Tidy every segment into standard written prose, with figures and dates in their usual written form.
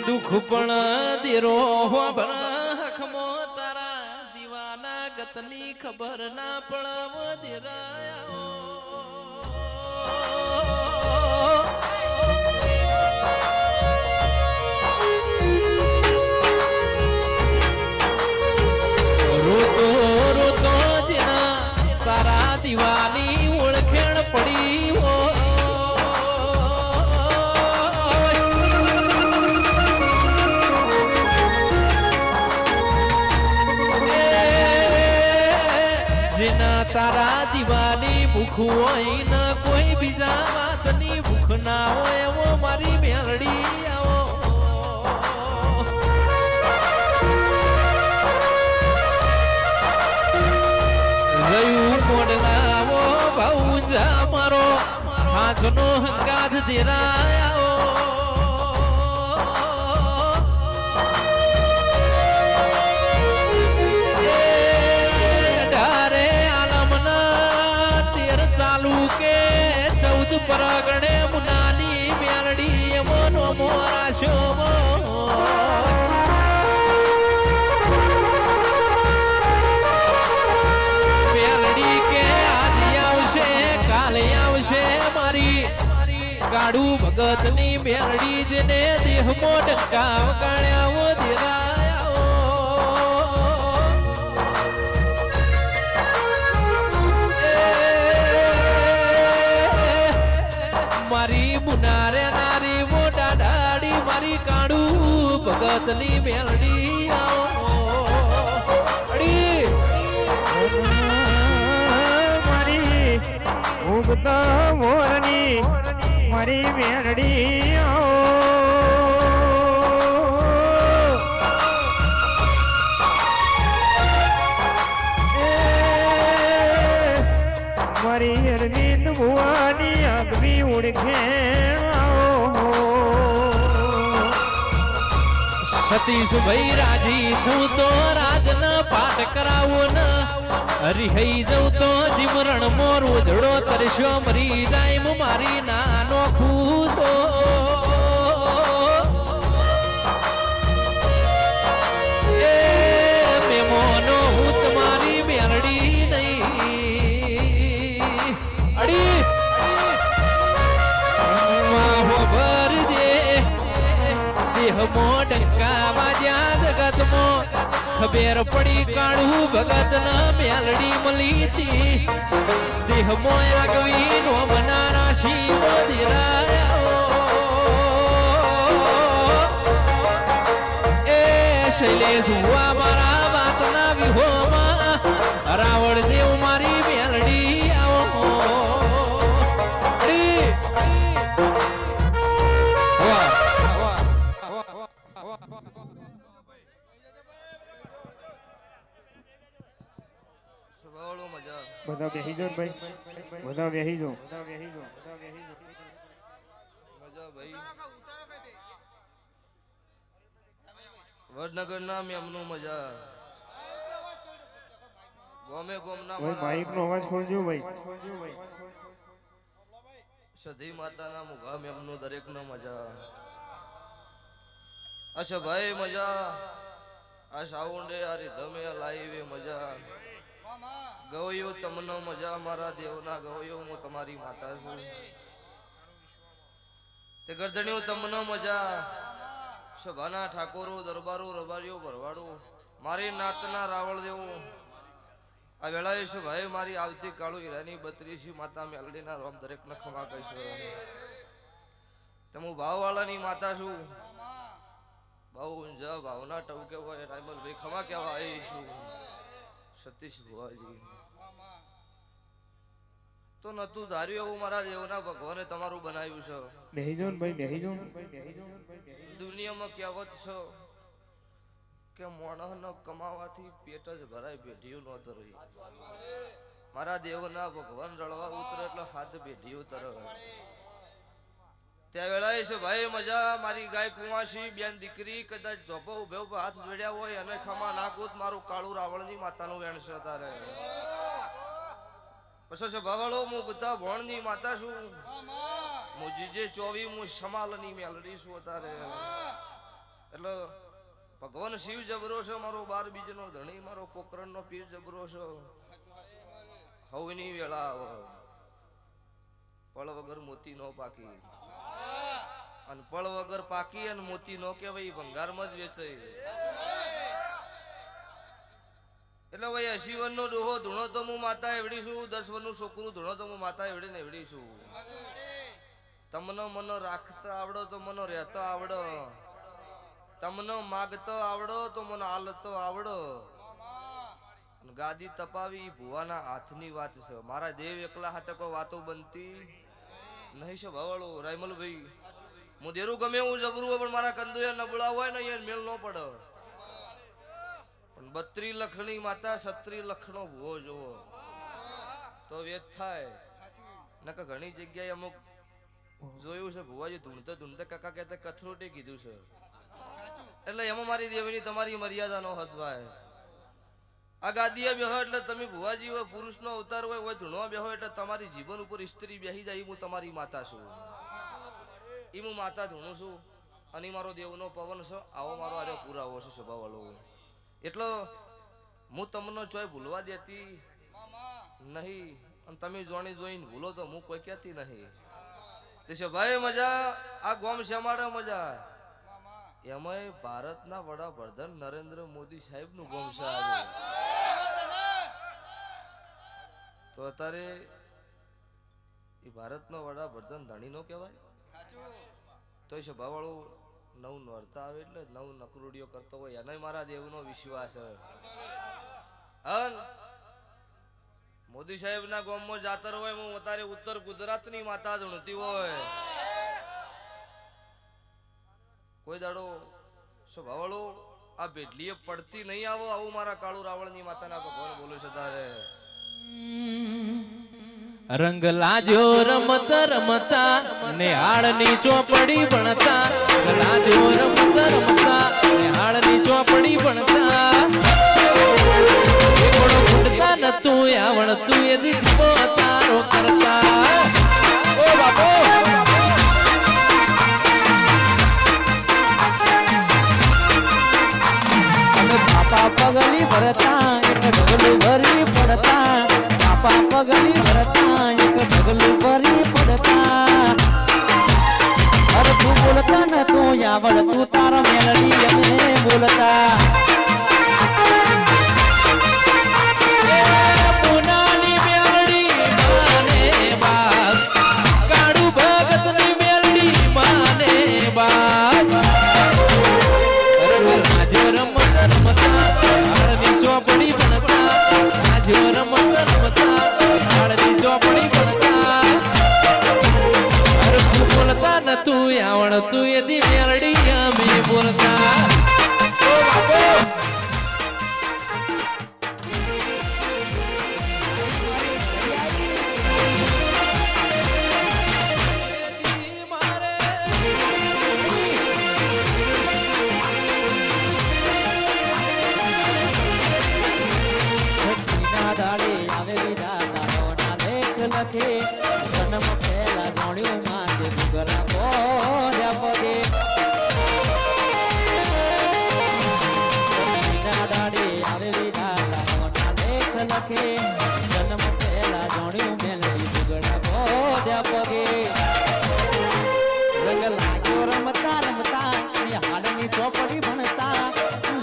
દુઃખ પણ દેરો હખમો તારા દીવાના ગતની ખબર ના પડવ દેરાયા રોતો રોતો જેના તારા દીવાની ઓળખેણ પડી તારા દીવાની ભૂખ હોય ન કોઈ બીજા વાતની ભૂખ ના હોય એવો મારી મેલડી આવો ગયું મોડલાવો ભાઉજા મારો હાથનો હંગાથ દેરાયો પરગણે મુનાની મેલડી મોનો મોરાશો મેલડી કે આદિ આવશે કાલે આવશે મારી ગાડું ભગતની મેલડી જેને દેહમો ડંકા વગાડ્યા દેરાયા મારી મુનારે નારી મોટા ડાડી મારી કાળું ભગતની મેલડી મારી ઉગતા મોરની મારી મેલડી મારી અરવિંદ ભુવાની આગવી ઉડખે સતીશ ભાઈ રાજી તું તો રાજન પાઠ કરાવો ન હરિહઈ જવું તો જીમરણ મોર ઉજળો તરસ્યો મરી જાય મારી નાનો ખૂતો એ મેમોનો હું તમારી મેલડી નહીં અડી દેહમો ડંકા વાજ્યા જગતમો ખબેર પડી કાળું ભગત ના મેલડી મળી તી દેહમો આગવી નો બનારા શીવો એ શૈલેષ હુઆ મારા વાતના વિહોમાં રાવણ દેવ મારી મેલડી આવો બધા બેહી જાઓ ભાઈ બધા બેહી જાઓ મજા ભાઈ વડનગર ના મેમનું મજા ગોમે ગોમના ભાઈ માઈક નો અવાજ ખોલજો ભાઈ સધી માતાના મુગા મેમનું દરેક નો મજા અચ્છા ભાઈ મજા આ સાઉન્ડે આ રીધમે લાઈવે મજા ગવયો તમને મજા મારા દેવના ગવયો હું તમારી માતા છું તે ગરદણીઓ તમને મજા સભાના ઠાકોરો દરબારો રબારીઓ ભરવાડો મારી નાતના રાવળ દેવો આ વેળાએ છે ભાઈ મારી આવતી કાળુ હીરાની 32 માતા મેલડીના રોમ દરેકને ખમા કહીશ તમે ભાવવાળાની માતા છું ભાવ ઊંઝા ભાવના ટવકે હોય રાયમલ ભાઈ ખમા કહેવા આવી છું સતીશ ભુવાજી તો નતું ધાર્યું એવું મારા દેવના ભગવાને તમારું બનાવ્યું છે બેહી જાઓ ભાઈ બેહી જાઓ દુનિયામાં કહેવત છે કે મોણસનો કમાવાથી પેટ જ ભરાય પેઢીઓ ન તરવી મારા દેવના ભગવાન રળવા ઉતરે એટલે હાથ પેઢીઓ તરવે ત્યાં વેળાએ છે ભાઈ મજા મારી ગાય કુંવાસી બેન દીકરી કદાચ જોપો ઉભે ઉભે હાથ જોડ્યા હોય અને ખમા નાખું મારું કાળું રાવણની માતાનું વેણ છે તારે પછી છે ભવાળો હું બધા ભણની માતા છું હું જીજે 24 હું સમાલની મેલડી છું તારે એટલે ભગવાન શિવ જબરો છે મારો 12 બીજનો ધણી મારો પોકરણનો પીર જબરો છે હવની વેળા પળ વગર મોતી નો પાકી અને પળ વગર પાકી અને મોતી નો કહેવાય ભંગારમાં જ વેચાય એટલે ભાઈ 80 વર્ષનો ડોહો ધૂણો તો હું માતા એવડી છું 10 વર્ષનું છોકરું ધૂણો તો હું માતા એવડી ને એવડી છું તમને મનો રાખતા આવડો તો મનો રહેતો આવડો તમને માગતો આવડો તો મને હાલતો આવડો ગાદી તપાવી ભુવાના હાથની વાત છે મારા દેવ એકલા હાટકો વાતો બનતી નહીં છે ભવાળો રાયમલભાઈ હું દેરું ગમે એવું જબરું હોય પણ મારા કંદુયા નબળા હોય ને યાર મેળ ન પડે પણ 32 લખની માતા 36 લખનો ભુવો જોવો તો વેદ થાય નકા ઘણી જગ્યાએ અમુક જોયું છે ભુવાજી ધૂણતા કાકા કહેતા કથરોટી કીધું છે એટલે એમાં મારી દેવીની તમારી મર્યાદા નો હસવાય આ ગાદીએ બેહો એટલે તમે ભુવાજી હોય પુરુષનો અવતાર હોય ધૂણવા બેહો એટલે તમારી જીવન ઉપર સ્ત્રી બેહી જાય હું તમારી માતા છું ઈ હું માતા ધૂણું છું અને મારો દેવનો પવન છે આવો મારો આરે પુરાવો છે સ્વભાવવાળો એટલો હું તમને ચોય ભૂલવા દેતી નહીં અને તમે જોણી જોઈને ભૂલો તો હું કોઈ કહેતી નહીં તે છે ભાઈ મજા આ ગોમ શેમાડે મજા એમાંય ભારતના વડાપ્રધાન નરેન્દ્ર મોદી સાહેબ નું ગોમ છે તો અત્યારે એ ભારતનો વડાપ્રધાન ધણી નો કહેવાય તો એ સભાવાળું નવું નોરતા આવે એટલે નવું નકરુડીઓ કરતો હોય એનો મારા દેવનો વિશ્વાસ છે મોદી સાહેબ ના ગામમાં જાતર હોય હું અત્યારે ઉત્તર ગુજરાતની માતા ધૂણતી હોય કોઈ દાડો સ્વભાવળો આ બેડલીએ પડતી નહીં આવો આવું મારા કાળુ રાવણની માતાના ભગવાન બોલે છે તારે રંગ લાજો રમત રમતા ને હાળની ચોપડી ભણતા લાજો રમત રમતા ને હાળની ચોપડી ભણતા ઘોડો ઘૂંટતા નતું આવડતું એ દીધો તારો કરતા ઓ બાપો બાપા પગલી ભરતા એક ઢગલું ભરી પડતા બાપા પગલી ભરતા એક ઢગલું ભરી પડતા અરે તું બોલતા ન તું આવડતું તારા મેલડી અમે બોલતા પુનાની મેલડી માને બાસ કાળુ ભગતની મેલડી માને બાસ લાજો રમત રમતા હાળની ચોપડી ભણતા લાજો રમત રમતા હાળની ચોપડી ભણતા અરે તું બોલતા નતું આવડતું એદી મેલડી અમે બોલતા ઓ બાપો લખે જન્મ પહેલા જોડ્યું માથે ગુગરા બોર્યા પગે દાડે આવે વિધાતા લેખ લખે જન્મ પહેલા જોડ્યું મેલડી ગુગરા બોર્યા પગે રંગ લાગ્યો રમતા રમતા ને હાડની ચોપડી ભણતા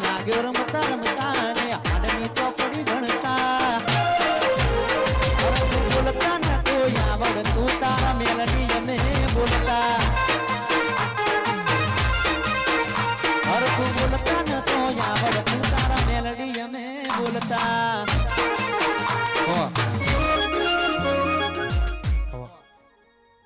લાગ્યો રમતા રમતા ને હાડની ચોપડી ભણતા બોલતા ન તો આવડતું તારા મેલડી અમે બોલતા હરખું બોલતા ન તો આવડતું તારા મેલડી અમે બોલતા